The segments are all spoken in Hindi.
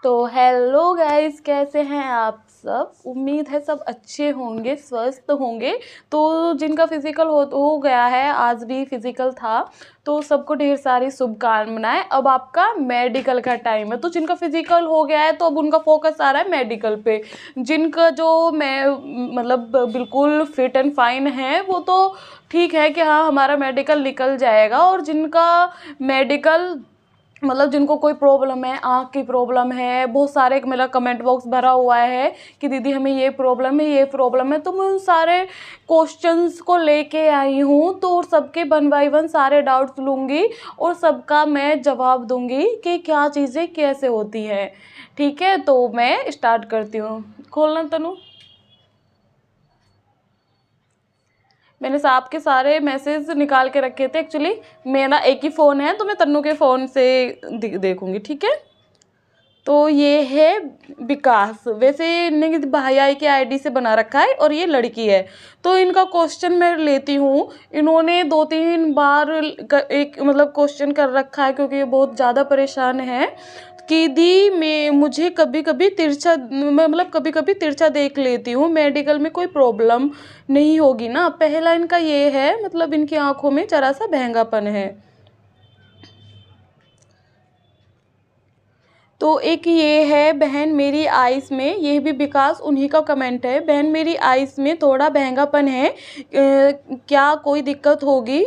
तो हेलो गाइस, कैसे हैं आप सब। उम्मीद है सब अच्छे होंगे, स्वस्थ होंगे। तो जिनका फिजिकल हो गया है, आज भी फिजिकल था, तो सबको ढेर सारी शुभकामनाएं। अब आपका मेडिकल का टाइम है। तो जिनका फिजिकल हो गया है तो अब उनका फोकस आ रहा है मेडिकल पे। जिनका जो मतलब बिल्कुल फिट एंड फाइन है वो तो ठीक है कि हाँ हमारा मेडिकल निकल जाएगा। और जिनका मेडिकल मतलब जिनको कोई प्रॉब्लम है, आँख की प्रॉब्लम है, बहुत सारे मेरा कमेंट बॉक्स भरा हुआ है कि दीदी हमें ये प्रॉब्लम है, ये प्रॉब्लम है। तो मैं उन सारे क्वेश्चंस को लेके आई हूँ, तो सबके 1 बाय 1 सारे डाउट्स लूँगी और सबका मैं जवाब दूँगी कि क्या चीज़ें कैसे होती है। ठीक है, तो मैं स्टार्ट करती हूँ। खोलना तनु। मैंने साहब के सारे मैसेज निकाल के रखे थे। एक्चुअली मेरा एक ही फ़ोन है तो मैं तन्नू के फ़ोन से देखूंगी। ठीक है, तो ये है विकास। वैसे इन्होंने भाई की आईडी से बना रखा है और ये लड़की है। तो इनका क्वेश्चन मैं लेती हूँ। इन्होंने 2-3 बार एक मतलब क्वेश्चन कर रखा है क्योंकि ये बहुत ज़्यादा परेशान है कि दी मैं मुझे कभी कभी तिरछा, मैं मतलब कभी कभी तिरछा देख लेती हूँ, मेडिकल में कोई प्रॉब्लम नहीं होगी ना। पहला इनका ये है, मतलब इनकी आंखों में जरा सा बहंगापन है। तो एक ये है, बहन मेरी आइस में, ये भी विकास उन्हीं का कमेंट है। बहन मेरी आइस में थोड़ा बहंगापन है, क्या कोई दिक्कत होगी,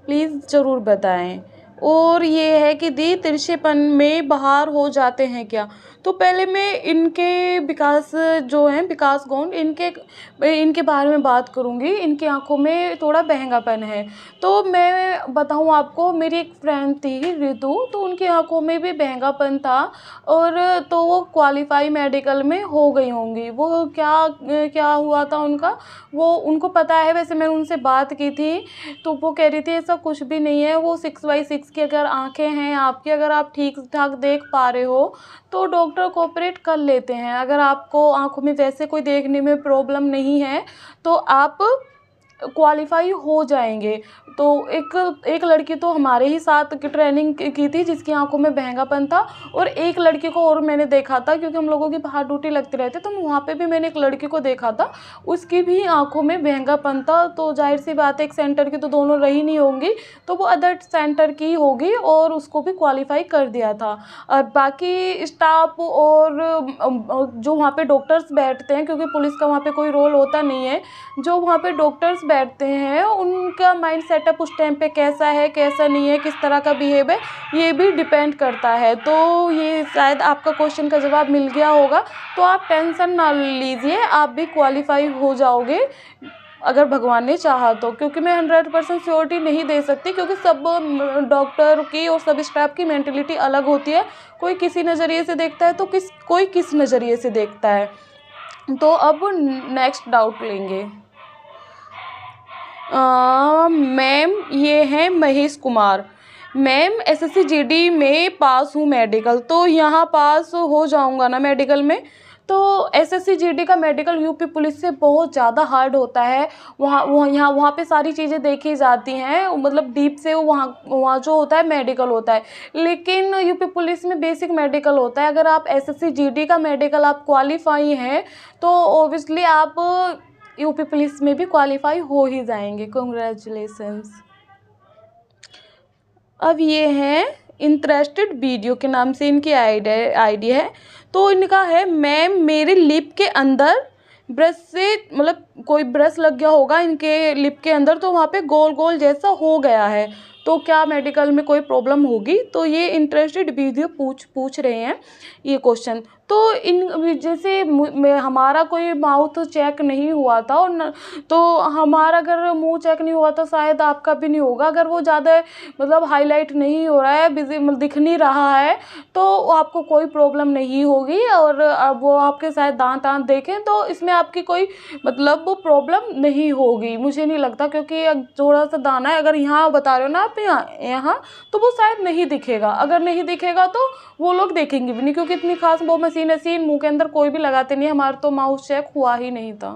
प्लीज़ ज़रूर बताएं। और ये है कि दी तिरछेपन में बाहर हो जाते हैं क्या। तो पहले मैं इनके विकास जो हैं, विकास गौंड, इनके बारे में बात करूँगी। इनकी आंखों में थोड़ा बहंगापन है। तो मैं बताऊँ आपको, मेरी एक फ्रेंड थी रितु, तो उनकी आंखों में भी बहंगापन था। और तो वो क्वालिफाई मेडिकल में हो गई होंगी। वो क्या क्या हुआ था उनका, वो उनको पता है। वैसे मैंने उनसे बात की थी तो वो कह रही थी ऐसा कुछ भी नहीं है। वो 6/6 की अगर आंखें हैं आपकी, अगर आप ठीक ठाक देख पा रहे हो तो डॉक्टर कोऑपरेट कर लेते हैं। अगर आपको आंखों में वैसे कोई देखने में प्रॉब्लम नहीं है तो आप क्वालिफाई हो जाएंगे। तो एक लड़की तो हमारे ही साथ की ट्रेनिंग की थी जिसकी आंखों में बहंगापन था। और एक लड़की को और मैंने देखा था, क्योंकि हम लोगों की बाहर ड्यूटी लगती रहती, तो वहाँ पे भी मैंने एक लड़की को देखा था, उसकी भी आंखों में बहंगापन था। तो जाहिर सी बात है, एक सेंटर की तो दोनों रही नहीं होंगी, तो वो अदर सेंटर की होगी और उसको भी क्वालिफाई कर दिया था। और बाकी स्टाफ और जो वहाँ पे डॉक्टर्स बैठते हैं, क्योंकि पुलिस का वहाँ पे कोई रोल होता नहीं है, जो वहाँ पे डॉक्टर्स बैठते हैं उनका माइंड सेटअप उस टाइम पे कैसा है, कैसा नहीं है, किस तरह का बिहेव है, ये भी डिपेंड करता है। तो ये शायद आपका क्वेश्चन का जवाब मिल गया होगा। तो आप टेंशन ना लीजिए, आप भी क्वालिफाई हो जाओगे अगर भगवान ने चाहा तो। क्योंकि मैं 100% श्योरिटी नहीं दे सकती, क्योंकि सब डॉक्टर की और सब स्टाफ की मेंटलिटी अलग होती है। कोई किसी नज़रिए से देखता है तो कोई किस नज़रिए से देखता है। तो अब नेक्स्ट डाउट लेंगे। मैम ये हैं Mahesh Kumar. Ma'am SSC GD में पास हूँ मेडिकल, तो यहाँ पास हो जाऊँगा ना मेडिकल में। तो एसएससी जीडी का मेडिकल यूपी पुलिस से बहुत ज़्यादा हार्ड होता है। वहाँ पे सारी चीज़ें देखी जाती हैं, मतलब डीप से वहाँ जो होता है मेडिकल होता है। लेकिन यूपी पुलिस में बेसिक मेडिकल होता है। अगर आप एसएससी जीडी का मेडिकल आप क्वालिफाई हैं तो ओबियसली आप यूपी पुलिस में भी क्वालिफाई हो ही जाएंगे। कॉन्ग्रेचुलेशंस। अब ये हैं इंटरेस्टेड वीडियो के नाम से इनकी आईडी है। तो इनका है, मैम मेरे लिप के अंदर ब्रश से, मतलब कोई ब्रश लग गया होगा इनके लिप के अंदर, तो वहाँ पे गोल गोल जैसा हो गया है, तो क्या मेडिकल में कोई प्रॉब्लम होगी। तो ये इंटरेस्टेड वीडियो पूछ रहे हैं ये क्वेश्चन। तो इन जैसे हमारा कोई माउथ चेक नहीं हुआ था और तो हमारा अगर मुंह चेक नहीं हुआ तो शायद आपका भी नहीं होगा। अगर वो ज़्यादा मतलब हाईलाइट नहीं हो रहा है, बिजी दिख नहीं रहा है, तो आपको कोई प्रॉब्लम नहीं होगी। और अब वो आपके शायद दांत देखें तो इसमें आपकी कोई मतलब वो प्रॉब्लम नहीं होगी, मुझे नहीं लगता। क्योंकि थोड़ा सा दाना है, अगर यहाँ बता रहे हो ना आप यहाँ तो वो शायद नहीं दिखेगा। अगर नहीं दिखेगा तो वो लोग देखेंगे भी नहीं, क्योंकि इतनी खास वो मशीन मुंह के अंदर कोई भी लगाते नहीं। हमारा तो माउथ चेक हुआ ही नहीं था।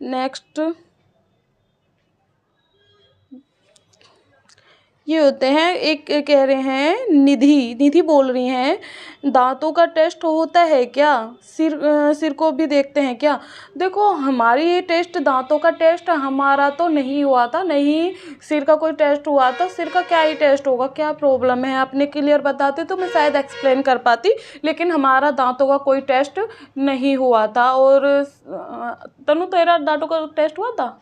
नेक्स्ट ये होते हैं। एक कह रहे हैं निधि निधि बोल रही हैं दांतों का टेस्ट होता है क्या, सिर को भी देखते हैं क्या। देखो हमारी ये टेस्ट दांतों का टेस्ट हमारा तो नहीं हुआ था, नहीं सिर का कोई टेस्ट हुआ था। सिर का क्या ही टेस्ट होगा, क्या प्रॉब्लम है आपने क्लियर बताते तो मैं शायद एक्सप्लेन कर पाती, लेकिन हमारा दांतों का कोई टेस्ट नहीं हुआ था। और तनु तेरा दांतों का टेस्ट हुआ था?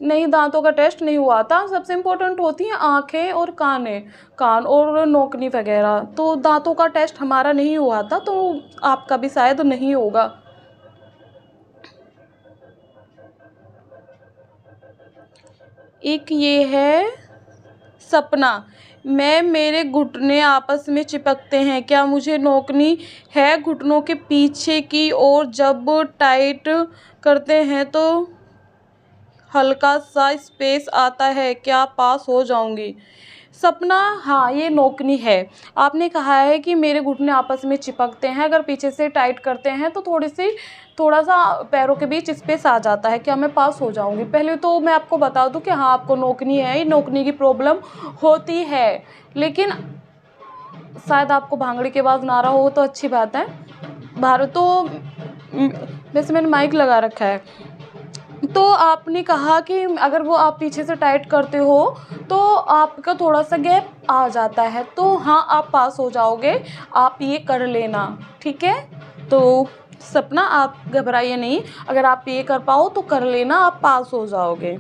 नहीं, दांतों का टेस्ट नहीं हुआ था। सबसे इम्पोर्टेंट होती हैं आंखें और कान और नोकनी वगैरह। तो दांतों का टेस्ट हमारा नहीं हुआ था, तो आपका भी शायद नहीं होगा। एक ये है सपना, मेरे घुटने आपस में चिपकते हैं क्या, मुझे नोकनी है घुटनों के पीछे की और जब टाइट करते हैं तो हल्का सा स्पेस आता है, क्या पास हो जाऊंगी। सपना, हाँ ये नोकनी है। आपने कहा है कि मेरे घुटने आपस में चिपकते हैं, अगर पीछे से टाइट करते हैं तो थोड़ा सा पैरों के बीच स्पेस आ जाता है, क्या मैं पास हो जाऊंगी। पहले तो मैं आपको बता दूं कि हाँ आपको नोकनी है, ये नोकनी की प्रॉब्लम होती है, लेकिन शायद आपको भांगड़ी के बाद ना रहा हो तो अच्छी बात है। तो वैसे मैंने माइक लगा रखा है। तो आपने कहा कि अगर वो आप पीछे से टाइट करते हो तो आपका थोड़ा सा गैप आ जाता है, तो हाँ आप पास हो जाओगे, आप ये कर लेना, ठीक है। तो सपना आप घबराइए नहीं, अगर आप ये कर पाओ तो कर लेना, आप पास हो जाओगे।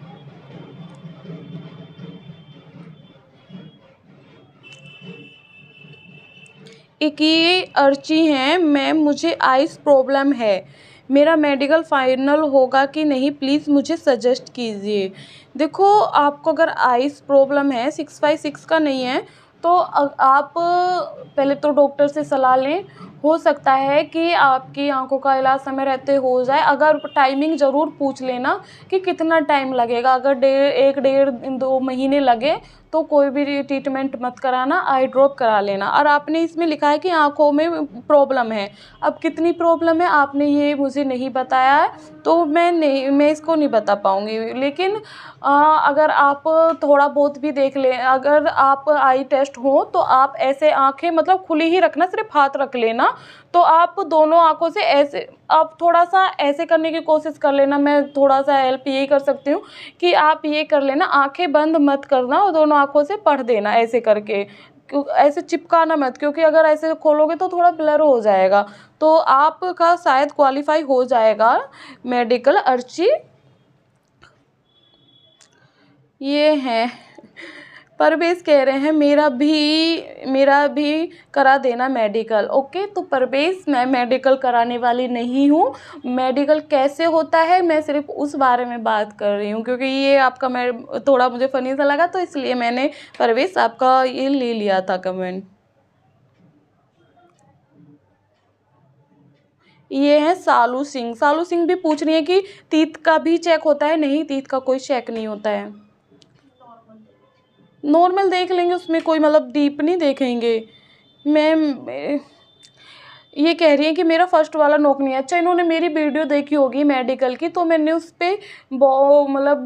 एक ये अर्ची हैं, मुझे आइस प्रॉब्लम है, मेरा मेडिकल फाइनल होगा कि नहीं, प्लीज़ मुझे सजेस्ट कीजिए। देखो आपको अगर आइस प्रॉब्लम है 6/6 का नहीं है तो आप पहले तो डॉक्टर से सलाह लें। हो सकता है कि आपकी आंखों का इलाज समय रहते हो जाए। अगर टाइमिंग ज़रूर पूछ लेना कि कितना टाइम लगेगा, अगर 1.5-2 महीने लगे तो कोई भी ट्रीटमेंट मत कराना, आई ड्रॉप करा लेना। और आपने इसमें लिखा है कि आंखों में प्रॉब्लम है, अब कितनी प्रॉब्लम है आपने ये मुझे नहीं बताया है, तो मैं इसको नहीं बता पाऊँगी। लेकिन अगर आप थोड़ा बहुत भी देख लें, अगर आप आई टेस्ट हो तो आप ऐसे आंखें मतलब खुली ही रखना, सिर्फ हाथ रख लेना, तो आप दोनों आंखों से ऐसे आप थोड़ा सा ऐसे करने की कोशिश कर लेना। मैं थोड़ा सा हेल्प यही कर सकती हूँ कि आप ये कर लेना, आंखें बंद मत करना और दोनों आंखों से पढ़ देना ऐसे करके, ऐसे चिपकाना मत, क्योंकि अगर ऐसे खोलोगे तो थोड़ा ब्लर हो जाएगा। तो आपका शायद क्वालिफाई हो जाएगा मेडिकल अर्ची। ये है परवेश कह रहे हैं मेरा भी करा देना मेडिकल। ओके, तो परवेश मैं मेडिकल कराने वाली नहीं हूँ। मेडिकल कैसे होता है मैं सिर्फ उस बारे में बात कर रही हूँ, क्योंकि ये आपका मैं थोड़ा मुझे फ़नी सा लगा तो इसलिए मैंने परवेश आपका ये ले लिया था कमेंट। ये है सालू सिंह भी पूछ रही है कि तीत का भी चेक होता है। नहीं, तीत का कोई चेक नहीं होता है, नॉर्मल देख लेंगे, उसमें कोई मतलब डीप नहीं देखेंगे। मैं ये कह रही है कि मेरा फर्स्ट वाला नोकनी है। अच्छा, इन्होंने मेरी वीडियो देखी होगी मेडिकल की, तो मैंने उस पर मतलब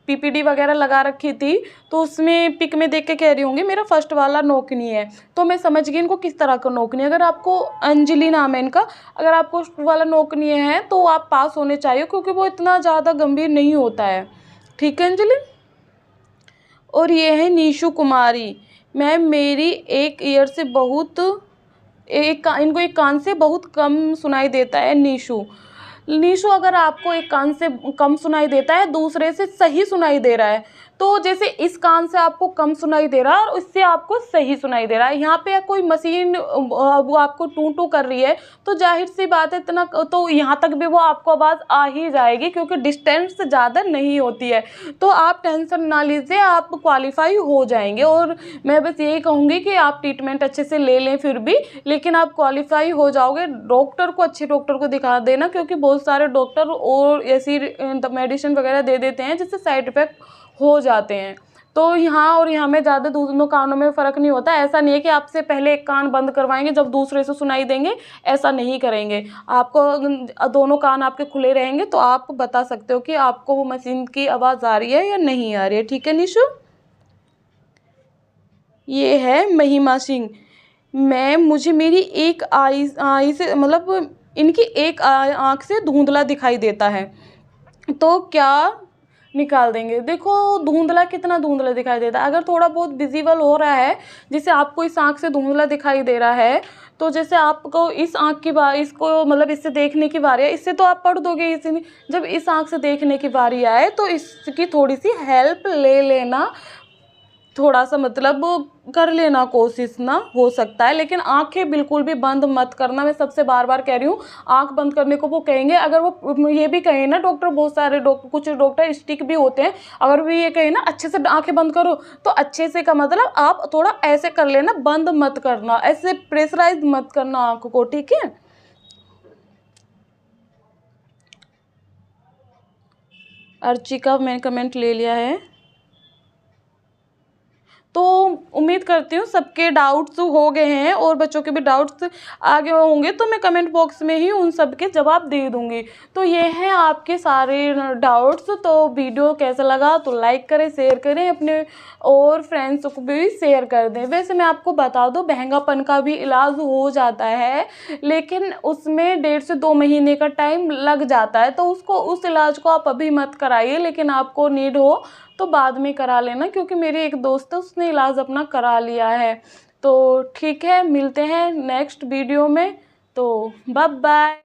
पीपीडी वगैरह लगा रखी थी, तो उसमें पिक में देख के कह रही होंगी मेरा फर्स्ट वाला नोकनी है। तो मैं समझ गई इनको किस तरह का नोकनी है। अगर आपको अंजलि नाम है इनका, अगर आपको वाला नोकनी है तो आप पास होने चाहिए, क्योंकि वो इतना ज़्यादा गंभीर नहीं होता है, ठीक है अंजलि। और ये है नीशू कुमारी, मैम मेरी एक ईयर से इनको एक कान से बहुत कम सुनाई देता है। नीशू अगर आपको एक कान से कम सुनाई देता है, दूसरे से सही सुनाई दे रहा है, तो जैसे इस कान से आपको कम सुनाई दे रहा है और इससे आपको सही सुनाई दे रहा है, यहाँ पे कोई मशीन वो आपको टू टू कर रही है, तो जाहिर सी बात है इतना तो यहाँ तक भी वो आपको आवाज़ आ ही जाएगी, क्योंकि डिस्टेंस ज़्यादा नहीं होती है। तो आप टेंशन ना लीजिए, आप क्वालिफाई हो जाएंगे। और मैं बस यही कहूँगी कि आप ट्रीटमेंट अच्छे से ले लें फिर भी, लेकिन आप क्वालिफाई हो जाओगे। डॉक्टर को अच्छे डॉक्टर को दिखा देना, क्योंकि बहुत सारे डॉक्टर और ऐसी मेडिसिन वगैरह दे देते हैं जिससे साइड इफ़ेक्ट हो जाते हैं। तो यहाँ और यहाँ में ज़्यादा दोनों कानों में फ़र्क नहीं होता। ऐसा नहीं है कि आपसे पहले एक कान बंद करवाएंगे जब दूसरे से सुनाई देंगे, ऐसा नहीं करेंगे। आपको दोनों कान आपके खुले रहेंगे तो आप बता सकते हो कि आपको वो मशीन की आवाज़ आ रही है या नहीं आ रही है। ठीक है निशु। ये है महिमा सिंह। मुझे मेरी एक आई से मतलब इनकी एक आँख से धुंधला दिखाई देता है, तो क्या निकाल देंगे। देखो धुंधला कितना धुंधला दिखाई देता है, अगर थोड़ा बहुत विजिबल हो रहा है, जैसे आपको इस आँख से धुंधला दिखाई दे रहा है, तो जैसे आपको इस आँख की बारी, इसको मतलब इससे देखने की बारी है, इससे तो आप पढ़ दोगे इसी। जब इस आँख से देखने की बारी आए तो इसकी थोड़ी सी हेल्प ले लेना, थोड़ा सा मतलब कर लेना कोशिश ना, हो सकता है। लेकिन आंखें बिल्कुल भी बंद मत करना, मैं सबसे बार बार कह रही हूँ। आंख बंद करने को वो कहेंगे, अगर वो ये भी कहें ना डॉक्टर, बहुत सारे डॉक्टर, कुछ डॉक्टर स्टिक भी होते हैं, अगर वो ये कहें ना अच्छे से आंखें बंद करो, तो अच्छे से का मतलब आप थोड़ा ऐसे कर लेना, बंद मत करना, ऐसे प्रेशराइज मत करना आंख को। ठीक है। अर्चिका मैंने कमेंट ले लिया है। तो उम्मीद करती हूँ सबके डाउट्स हो गए हैं और बच्चों के भी डाउट्स आगे होंगे, तो मैं कमेंट बॉक्स में ही उन सब के जवाब दे दूँगी। तो ये हैं आपके सारे डाउट्स। तो वीडियो कैसा लगा तो लाइक करें, शेयर करें अपने, और फ्रेंड्स को भी शेयर कर दें। वैसे मैं आपको बता दूँ, बहंगापन का भी इलाज हो जाता है, लेकिन उसमें 1.5 से 2 महीने का टाइम लग जाता है। तो उस इलाज को आप अभी मत कराइए, लेकिन आपको नीड हो तो बाद में करा लेना, क्योंकि मेरी एक दोस्त है, उसने इलाज अपना करा लिया है। तो ठीक है, मिलते हैं नेक्स्ट वीडियो में। तो बाय बाय।